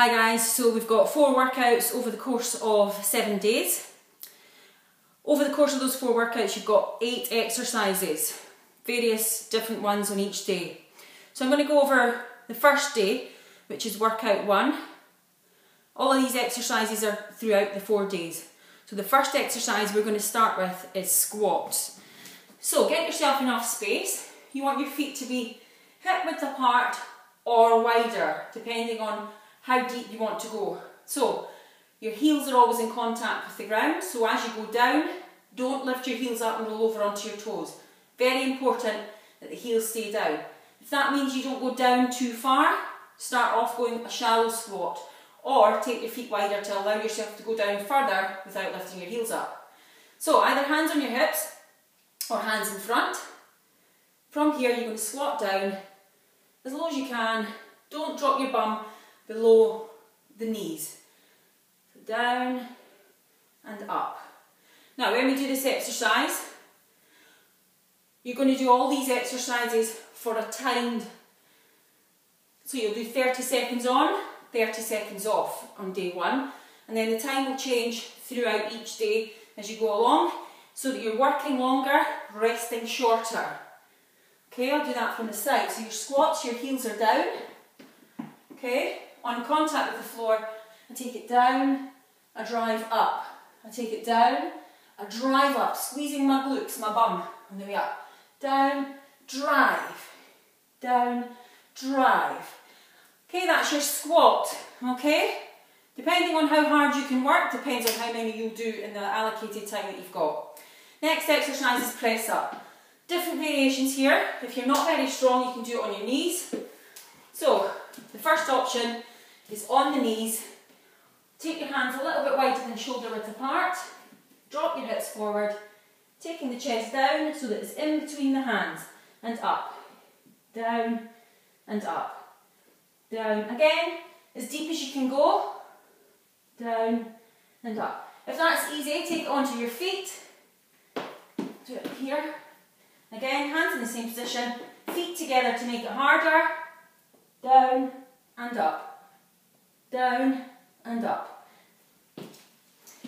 Hi guys, so we've got 4 workouts over the course of 7 days. Over the course of those 4 workouts you've got 8 exercises, various different ones on each day. So I'm going to go over the first day, which is workout 1. All of these exercises are throughout the 4 days. So the first exercise we're going to start with is squats. So get yourself enough space. You want your feet to be hip width apart or wider, depending on how deep you want to go. So your heels are always in contact with the ground, so as you go down, don't lift your heels up and roll over onto your toes. Very important that the heels stay down. If that means you don't go down too far, start off going a shallow squat, or take your feet wider to allow yourself to go down further without lifting your heels up. So either hands on your hips or hands in front. From here you're going to squat down as low as you can. Don't drop your bum below the knees. Down and up. Now when we do this exercise, you're going to do all these exercises for a timed, so you'll do 30 seconds on, 30 seconds off on day 1, and then the time will change throughout each day as you go along, so that you're working longer, resting shorter. Okay, I'll do that from the side. So your squats, your heels are down, okay, on contact with the floor. I take it down, I drive up. I take it down, I drive up, squeezing my glutes, my bum on the way up. Down, drive, down, drive. Okay, that's your squat, okay? Depending on how hard you can work, depends on how many you'll do in the allocated time that you've got. Next exercise is press up. Different variations here. If you're not very strong, you can do it on your knees. So, the first option is on the knees. Take your hands a little bit wider than shoulder width apart. Drop your hips forward, taking the chest down so that it's in between the hands, and up, down and up, down. Again, as deep as you can go, down and up. If that's easy, take it onto your feet. Do it here. Again, hands in the same position, feet together to make it harder. Down and up, down and up.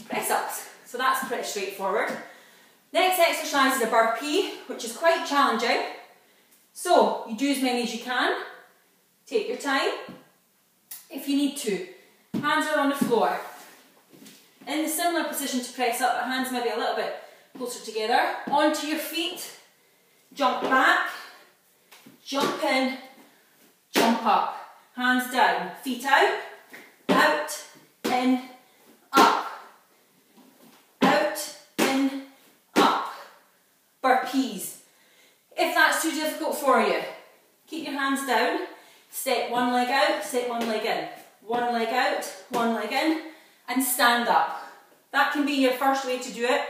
Press ups, so that's pretty straightforward. Next exercise is a burpee, which is quite challenging. So you do as many as you can. Take your time. If you need to, hands are on the floor. In the similar position to press up, but hands maybe a little bit closer together. Onto your feet. Jump back, jump in, jump up. Hands down, feet out, in, up. Out, in, up. Burpees. If that's too difficult for you, keep your hands down. Step one leg out, step one leg in. One leg out, one leg in, and stand up. That can be your first way to do it,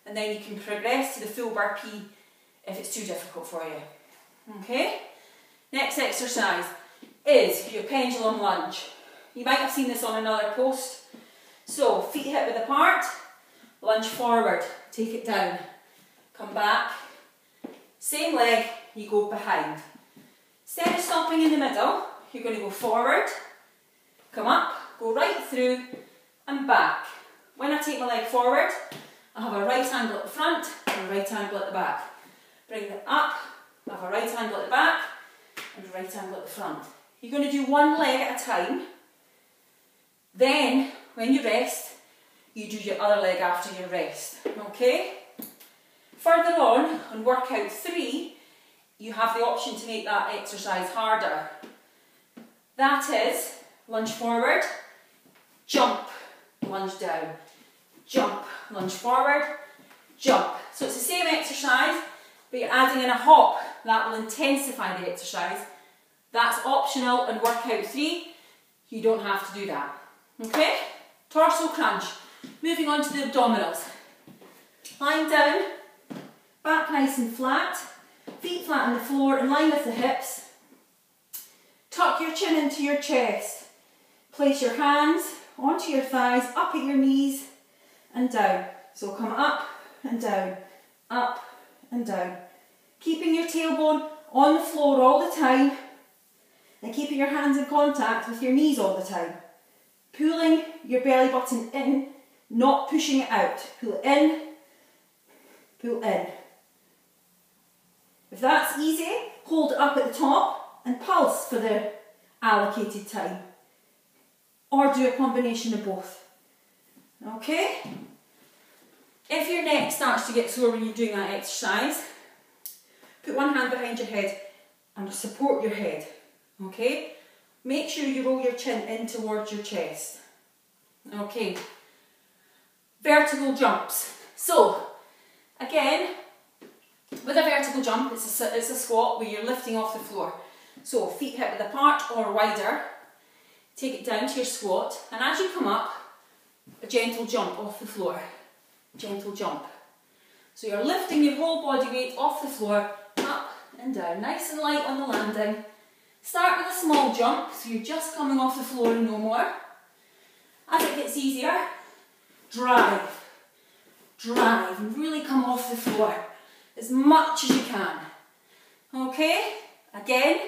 and then you can progress to the full burpee if it's too difficult for you. Okay? Next exercise is your pendulum lunge. You might have seen this on another post. So, feet hip width apart, lunge forward, take it down, come back, same leg, you go behind. Instead of stopping in the middle, you're going to go forward, come up, go right through and back. When I take my leg forward, I have a right angle at the front and a right angle at the back. Bring it up, I have a right angle at the back and a right angle at the front. You're going to do one leg at a time. Then, when you rest, you do your other leg after your rest. Okay? Further on workout 3, you have the option to make that exercise harder. That is, lunge forward, jump, lunge down, jump, lunge forward, jump. So it's the same exercise, but you're adding in a hop. That will intensify the exercise. That's optional in workout 3. You don't have to do that. Okay? Torso crunch. Moving on to the abdominals. Lying down, back nice and flat, feet flat on the floor in line with the hips. Tuck your chin into your chest. Place your hands onto your thighs, up at your knees and down. So come up and down, up and down. Keeping your tailbone on the floor all the time and keeping your hands in contact with your knees all the time. Pulling your belly button in, not pushing it out. Pull it in, pull in. If that's easy, hold it up at the top and pulse for the allocated time. Or do a combination of both. Okay? If your neck starts to get sore when you're doing that exercise, put one hand behind your head and support your head. Okay? Make sure you roll your chin in towards your chest. Okay. Vertical jumps. So, again, with a vertical jump, it's a squat where you're lifting off the floor. So, feet hip width apart or wider. Take it down to your squat, and as you come up, a gentle jump off the floor. Gentle jump. So you're lifting your whole body weight off the floor, up and down, nice and light on the landing. Start with a small jump, so you're just coming off the floor and no more. As it gets easier, drive, drive, and really come off the floor as much as you can. Okay, again,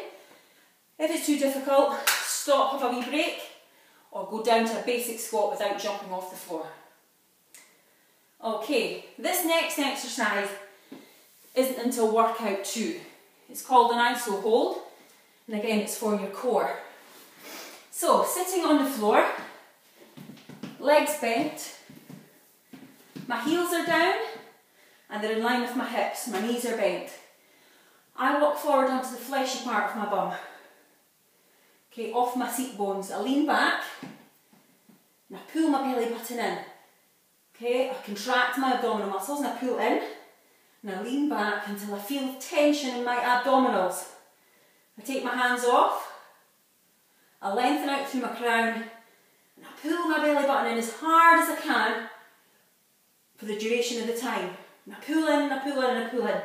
if it's too difficult, stop, have a wee break, or go down to a basic squat without jumping off the floor. Okay, this next exercise isn't until workout 2. It's called an iso hold, and again it's for your core. So, sitting on the floor, legs bent, my heels are down, and they're in line with my hips, my knees are bent. I walk forward onto the fleshy part of my bum. Okay, off my seat bones. I lean back and I pull my belly button in. Okay, I contract my abdominal muscles and I pull in and I lean back until I feel tension in my abdominals. I take my hands off, I lengthen out through my crown and I pull my belly button in as hard as I can for the duration of the time. And I pull in and I pull in and I pull in.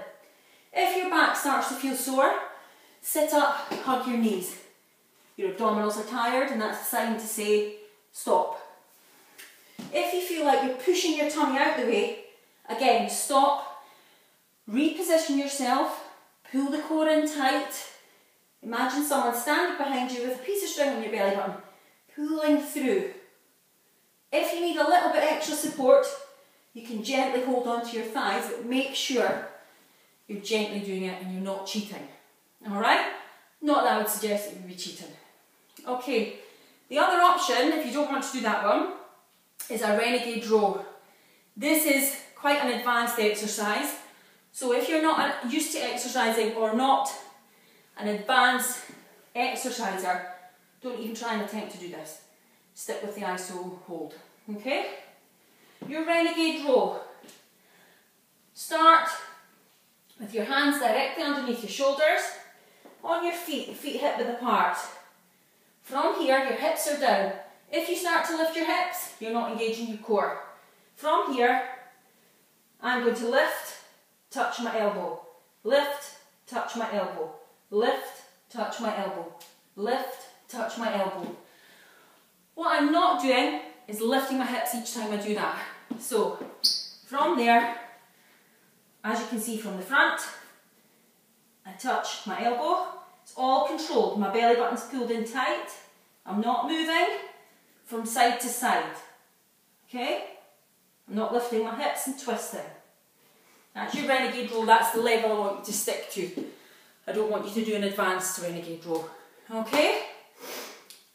If your back starts to feel sore, sit up, hug your knees. Your abdominals are tired and that's a sign to say stop. If you feel like you're pushing your tummy out the way, again stop, reposition yourself, pull the core in tight. Imagine someone standing behind you with a piece of string on your belly button, pulling through. If you need a little bit extra support, you can gently hold on to your thighs, but make sure you're gently doing it and you're not cheating. Alright? Not that I would suggest that you would be cheating. Okay, the other option, if you don't want to do that one, is a renegade row. This is quite an advanced exercise, so if you're not used to exercising or not an advanced exerciser, don't even try and attempt to do this. Stick with the iso hold, okay? Your renegade row. Start with your hands directly underneath your shoulders, on your feet hip width apart. From here, your hips are down. If you start to lift your hips, you're not engaging your core. From here, I'm going to lift, touch my elbow. Lift, touch my elbow. Lift, touch my elbow. Lift, touch my elbow. What I'm not doing is lifting my hips each time I do that. So, from there, as you can see from the front, I touch my elbow. It's all controlled. My belly button's pulled in tight. I'm not moving from side to side. Okay? I'm not lifting my hips and twisting. That's your renegade row. That's the level I want you to stick to. I don't want you to do an advanced renegade row. Okay?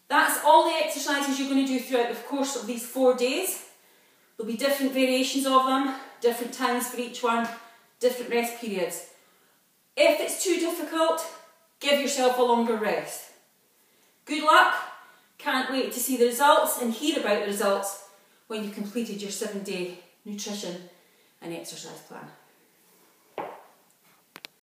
That's all the exercises you're going to do throughout the course of these 4 days. There'll be different variations of them, different times for each one, different rest periods. If it's too difficult, give yourself a longer rest. Good luck. Can't wait to see the results and hear about the results when you've completed your 7-day nutrition and exercise plan.